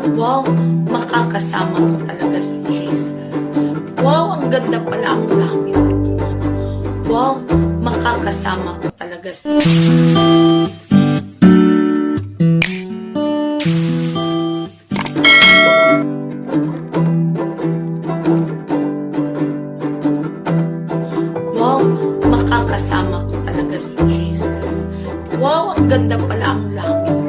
Wow, makakasama ko talaga si Jesus. Wow, ang ganda pala ang langit. Wow, makakasama ko talaga si Wow, makakasama ko talaga si Jesus. Wow, ang ganda pala ang langit.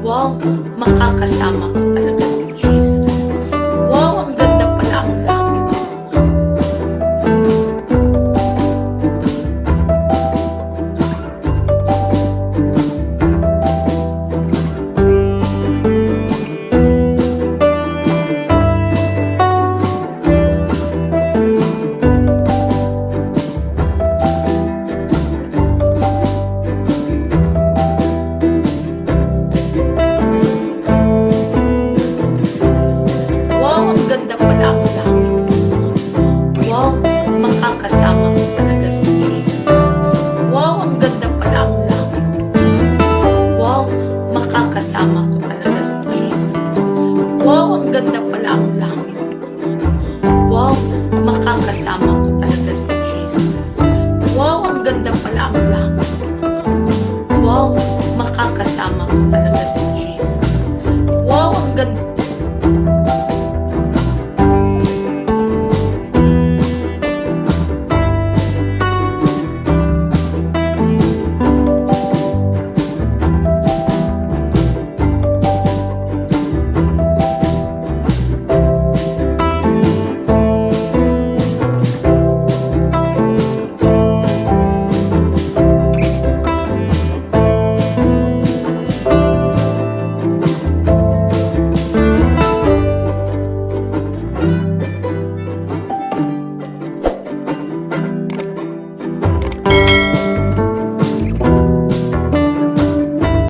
Wow, makakasama ko talaga si Jesus. Wow, ang ganda pala ang langit. Wow, ang ganda pala ang langit. Wow, makakasama ko talaga si Jesus. Wow, ang ganda pala ang langit. Wow, makakasama ko talaga si Jesus. Wow, ang ganda